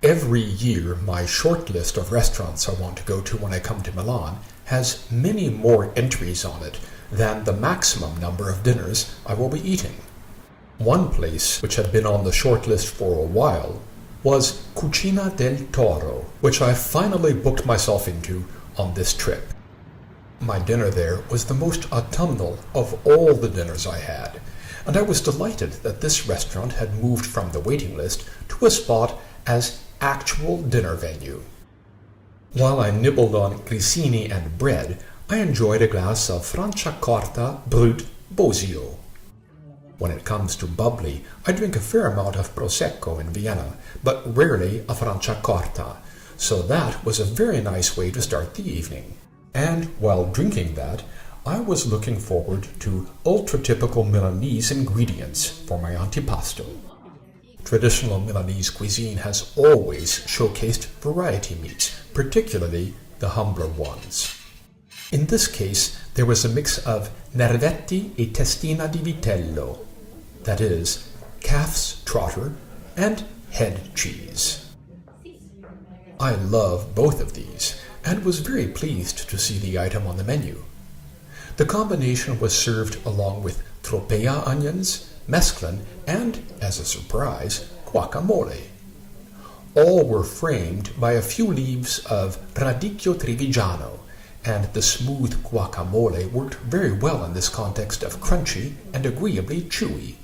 Every year, my short list of restaurants I want to go to when I come to Milan has many more entries on it than the maximum number of dinners I will be eating. One place which had been on the short list for a while was Cucina del Toro, which I finally booked myself into on this trip. My dinner there was the most autumnal of all the dinners I had, and I was delighted that this restaurant had moved from the waiting list to a spot as actual dinner venue. While I nibbled on grissini and bread, I enjoyed a glass of Franciacorta Brut Bosio. When it comes to bubbly, I drink a fair amount of Prosecco in Vienna, but rarely a Franciacorta, so that was a very nice way to start the evening. And while drinking that, I was looking forward to ultra-typical Milanese ingredients for my antipasto. Traditional Milanese cuisine has always showcased variety meats, particularly the humbler ones. In this case, there was a mix of nervetti e testina di vitello, that is, calf's trotter and head cheese. I love both of these, and was very pleased to see the item on the menu. The combination was served along with tropea onions, mesclun, and, as a surprise, guacamole. All were framed by a few leaves of radicchio trevigiano, and the smooth guacamole worked very well in this context of crunchy and agreeably chewy.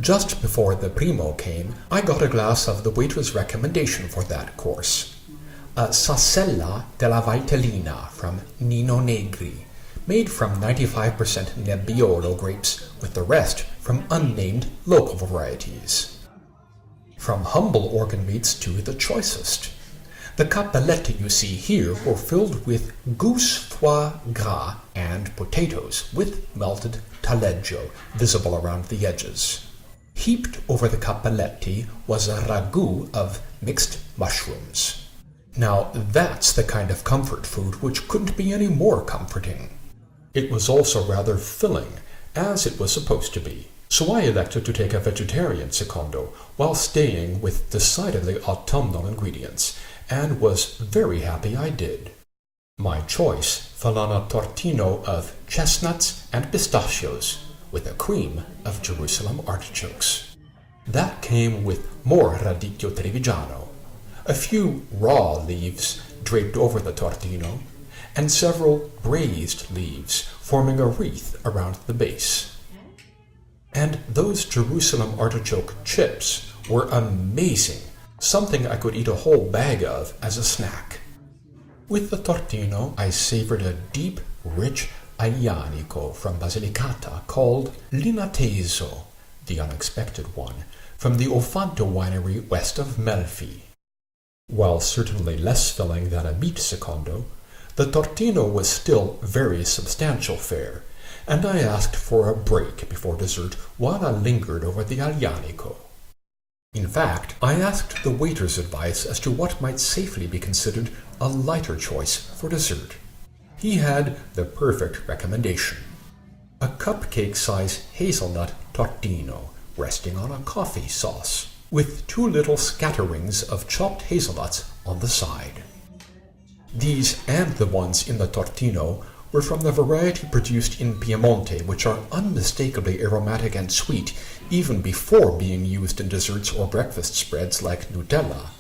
Just before the primo came, I got a glass of the waiter's recommendation for that course, a Sassella della Valtellina from Nino Negri, made from 95% Nebbiolo grapes, with the rest from unnamed local varieties. From humble organ meats to the choicest. The cappelletti you see here were filled with goose foie gras and potatoes with melted taleggio visible around the edges. Heaped over the cappelletti was a ragu of mixed mushrooms. Now that's the kind of comfort food which couldn't be any more comforting. It was also rather filling, as it was supposed to be, so I elected to take a vegetarian secondo while staying with decidedly autumnal ingredients, and was very happy I did. My choice fell on a tortino of chestnuts and pistachios, with a cream of Jerusalem artichokes. That came with more radicchio trevigiano, a few raw leaves draped over the tortino, and several braised leaves forming a wreath around the base. And those Jerusalem artichoke chips were amazing, something I could eat a whole bag of as a snack. With the tortino, I savored a deep, rich aglianico from Basilicata called L'Inateso, the unexpected one, from the Ofanto winery west of Melfi. While certainly less filling than a meat secondo, the tortino was still very substantial fare, and I asked for a break before dessert while I lingered over the aglianico. In fact, I asked the waiter's advice as to what might safely be considered a lighter choice for dessert. He had the perfect recommendation: a cupcake-size hazelnut tortino resting on a coffee sauce, with 2 little scatterings of chopped hazelnuts on the side. These and the ones in the tortino were from the variety produced in Piemonte, which are unmistakably aromatic and sweet even before being used in desserts or breakfast spreads like Nutella.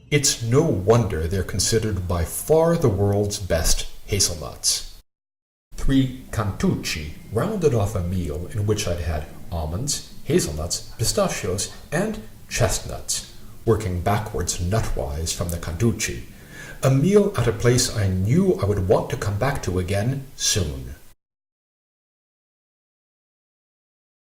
It's no wonder they're considered by far the world's best hazelnuts. 3 cantucci rounded off a meal in which I'd had almonds, hazelnuts, pistachios, and chestnuts, working backwards nut-wise from the cantucci, a meal at a place I knew I would want to come back to again soon.